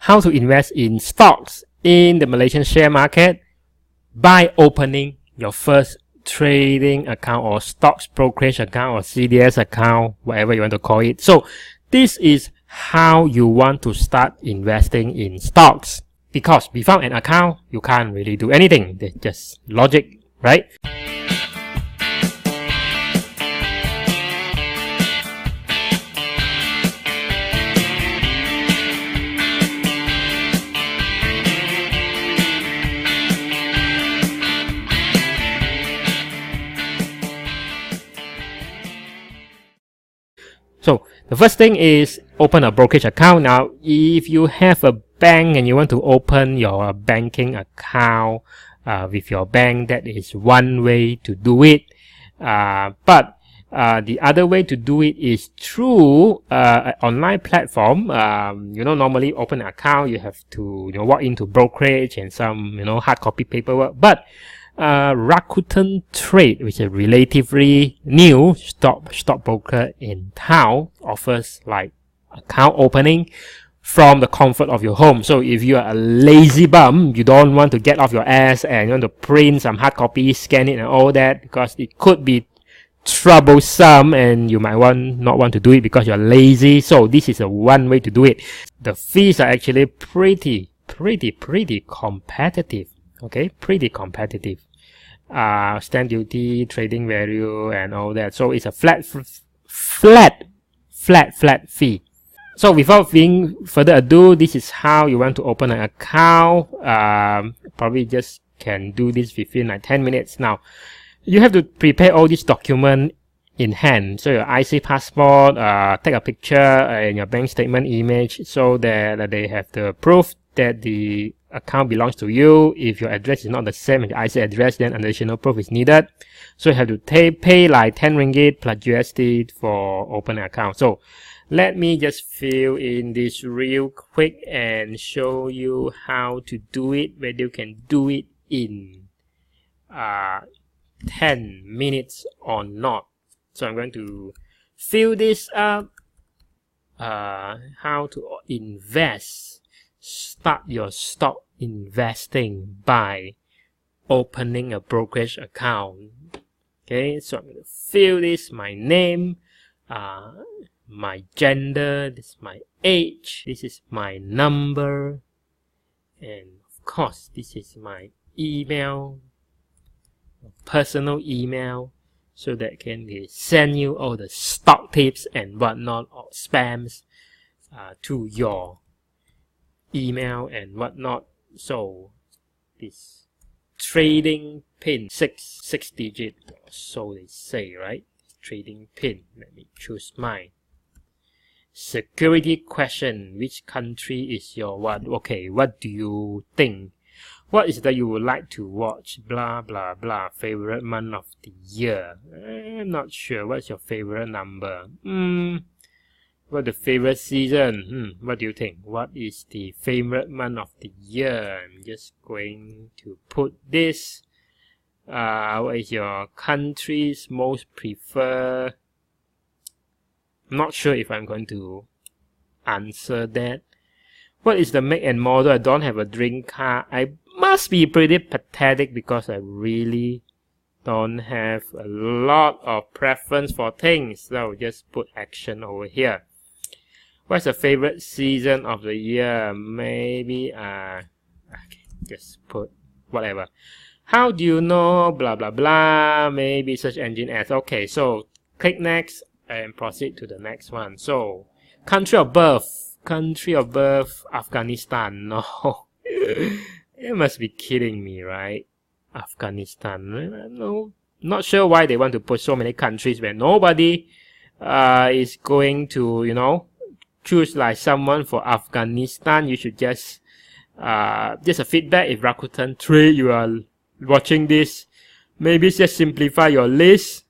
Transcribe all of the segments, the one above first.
how to invest in stocks in the Malaysian share market by opening your first trading account or stocks brokerage account or CDS account, whatever you want to call it. So this is how you want to start investing in stocks, because without an account you can't really do anything. That's just logic, right? So the first thing is open a brokerage account. Now, if you have a bank and you want to open your banking account with your bank, that is one way to do it. But the other way to do it is through an online platform. Normally open an account, you have to walk into brokerage and some hard copy paperwork. But Rakuten Trade, which is a relatively new stockbroker in town, offers like account opening from the comfort of your home. So if you are a lazy bum, you don't want to get off your ass and you want to print some hard copy, scan it and all that, because it could be troublesome and you might not want to do it because you're lazy. So this is a one way to do it. The fees are actually pretty competitive. Okay, pretty competitive. Stamp duty, trading value, and all that. So it's a flat fee. So without being further ado, this is how you want to open an account. Probably just can do this within like 10 minutes. Now, you have to prepare all these documents in hand. So your IC passport, take a picture and your bank statement image so that they have the proof that the account belongs to you. If your address is not the same as your IC address, then additional proof is needed. So you have to pay like 10 ringgit plus USD for open an account. So let me just fill in this real quick and show you how to do it, whether you can do it in 10 minutes or not. So I'm going to fill this up. How to start your stock investing by opening a brokerage account. Okay, so I'm going to fill this: my name, my gender, this is my age, this is my number, and of course this is my email, personal email, so that can send you all the stock tips and whatnot, or spams to your email and whatnot. So this trading pin, six digit, so they say, right? Trading pin. Let me choose mine. Security question: which country is your what? Okay, what do you think? What is that you would like to watch? Blah blah blah. Favorite month of the year? I'm not sure. What's your favorite number? What the favorite season? What do you think? What is the favorite month of the year? I'm just going to put this. What is your country's most preferred? I'm not sure if I'm going to answer that. What is the make and model? I don't have a dream car. I must be pretty pathetic because I really don't have a lot of preference for things. So just put action over here. What's the favorite season of the year? Maybe okay, just put whatever. How do you know? Blah blah blah. Maybe search engine ads. Okay, so click next and proceed to the next one. So country of birth. Country of birth, Afghanistan. No. You must be kidding me, right? Afghanistan. No, not sure why they want to put so many countries where nobody is going to, choose like someone for Afghanistan. You should just a feedback. If Rakuten Trade, you are watching this, maybe just simplify your list,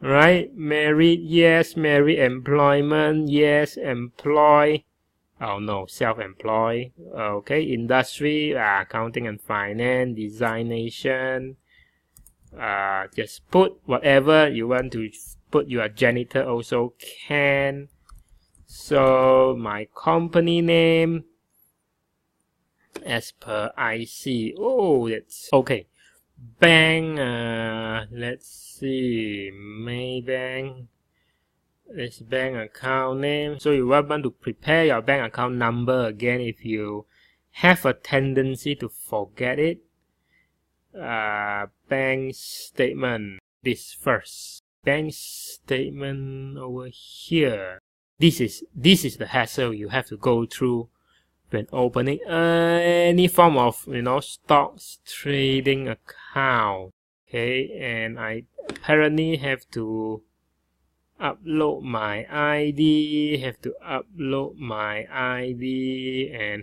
right? Married, yes. Married. Employment, yes. Employ. Oh no, self-employed. Okay, industry, accounting and finance, designation. Just put whatever you want to put. Your janitor also can. So my company name, as per IC. Oh, that's okay. Bank, let's see, Maybank. This bank account name. So you want to prepare your bank account number again if you have a tendency to forget it. Bank statement. This first. Bank statement over here. This is the hassle you have to go through when opening any form of stocks trading account. Okay, and I apparently have to upload my ID, and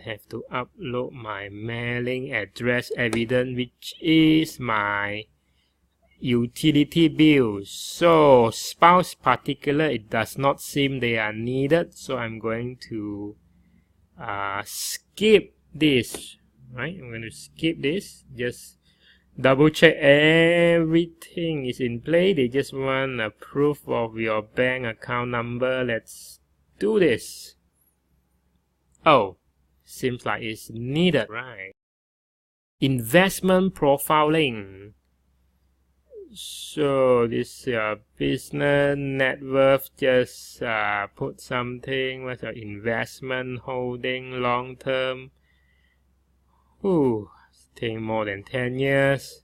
have to upload my mailing address evidence, which is my utility bill. So spouse particular, it does not seem they are needed, so I'm going to skip this. Right, I'm going to skip this. Just double check everything is in play. They just want a proof of your bank account number. Let's do this. Oh, seems like it's needed, right? Investment profiling. So this business net worth, just put something. What's your investment holding long term? Take more than 10 years.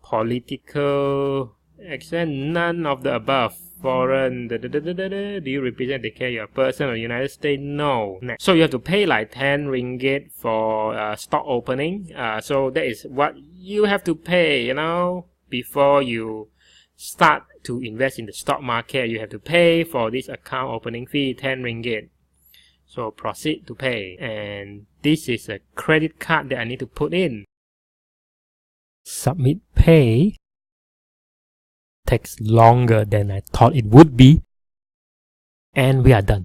Political accent, none of the above. Foreign, do you represent the care your person or United States? No. So you have to pay like 10 ringgit for stock opening. So that is what you have to pay, before you start to invest in the stock market. You have to pay for this account opening fee, 10 ringgit. So proceed to pay. And this is a credit card that I need to put in. Submit pay. Takes longer than I thought it would be. And we are done.